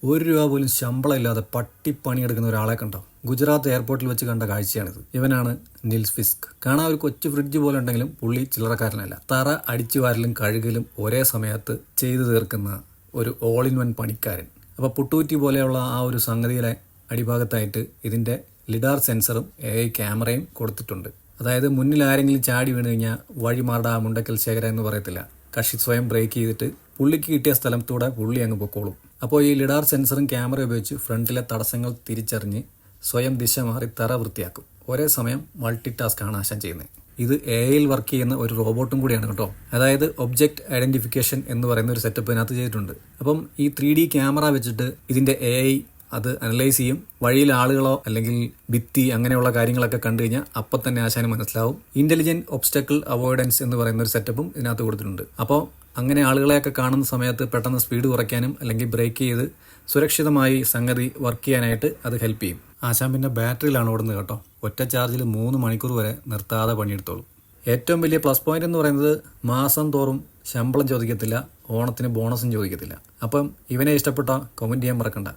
1 രൂപ പോലും ശമ്പളം ഇല്ലാതെ പണിയെടുക്കുന്ന ഒരാളെ കണ്ടോ? ഗുജറാത്ത് എയർപോർട്ടിൽ വെച്ച് കണ്ട കാഴ്ചയാണിത്. ഇവനാണ് നിൽസ് ഫിസ്ക്. കാണാൻ ഒരു കൊച്ചു ഫ്രിഡ്ജ് പോലെ ഉണ്ടെങ്കിലും പുള്ളി ചില്ലറക്കാരനല്ല. തറ അടിച്ചു വാരലും കഴുകലും ഒരേ സമയത്ത് ചെയ്തു തീർക്കുന്ന ഒരു ഓൾ ഇൻ വൺ പണിക്കാരൻ. അപ്പോൾ പുട്ടുകുറ്റി പോലെയുള്ള ആ ഒരു സംഗതിയിലെ അടിഭാഗത്തായിട്ട് ഇതിൻ്റെ ലിഡാർ സെൻസറും AI ക്യാമറയും കൊടുത്തിട്ടുണ്ട്. അതായത് മുന്നിൽ ആരെങ്കിലും ചാടി വീണ് കഴിഞ്ഞാൽ വഴിമാറട മുണ്ടക്കൽ ശേഖര എന്ന് പറയത്തില്ല. കക്ഷി സ്വയം ബ്രേക്ക് ചെയ്തിട്ട് പുള്ളിക്ക് കിട്ടിയ സ്ഥലത്തൂടെ പുള്ളി അങ്ങ് പൊക്കോളും. അപ്പോൾ ഈ ലിഡാർ സെൻസറും ക്യാമറ ഉപയോഗിച്ച് ഫ്രണ്ടിലെ തടസ്സങ്ങൾ തിരിച്ചറിഞ്ഞ് സ്വയം ദിശ മാറി തറ വൃത്തിയാക്കും. ഒരേ സമയം മൾട്ടി ടാസ്ക് ആണ് ആശാൻ ചെയ്യുന്നത്. ഇത് AI വർക്ക് ചെയ്യുന്ന ഒരു റോബോട്ടും കൂടിയാണ് കേട്ടോ. അതായത് ഒബ്ജക്റ്റ് ഐഡന്റിഫിക്കേഷൻ എന്ന് പറയുന്ന ഒരു സെറ്റപ്പ് ഇതിനകത്ത് ചെയ്തിട്ടുണ്ട്. അപ്പം ഈ 3D ക്യാമറ വെച്ചിട്ട് ഇതിന്റെ AI അത് അനലൈസ് ചെയ്യും. വഴിയിൽ ആളുകളോ അല്ലെങ്കിൽ ഭിത്തി അങ്ങനെയുള്ള കാര്യങ്ങളൊക്കെ കണ്ടു കഴിഞ്ഞാൽ അപ്പം തന്നെ ആശാന് മനസ്സിലാവും. ഇന്റലിജന്റ് ഒബ്സ്റ്റക്കിൾ അവോയ്ഡൻസ് എന്ന് പറയുന്ന ഒരു സെറ്റപ്പും ഇതിനകത്ത് കൊടുത്തിട്ടുണ്ട്. അപ്പോൾ അങ്ങനെ ആളുകളെയൊക്കെ കാണുന്ന സമയത്ത് പെട്ടെന്ന് സ്പീഡ് കുറയ്ക്കാനും അല്ലെങ്കിൽ ബ്രേക്ക് ചെയ്ത് സുരക്ഷിതമായി സംഗതി വർക്ക് ചെയ്യാനായിട്ട് അത് ഹെൽപ്പ് ചെയ്യും. ആശാൻ പിന്നെ ബാറ്ററിയിലാണ് ഓടുന്നത് കേട്ടോ. ഒറ്റ ചാർജിൽ 3 മണിക്കൂർ വരെ നിർത്താതെ പണിയെടുത്തോളും. ഏറ്റവും വലിയ പ്ലസ് പോയിന്റ് എന്ന് പറയുന്നത് മാസം തോറും ശമ്പളം ചോദിക്കത്തില്ല, ഓണത്തിന് ബോണസും ചോദിക്കത്തില്ല. അപ്പം ഇവനെ ഇഷ്ടപ്പെട്ട കമന്റ് ചെയ്യാൻ മറക്കണ്ട.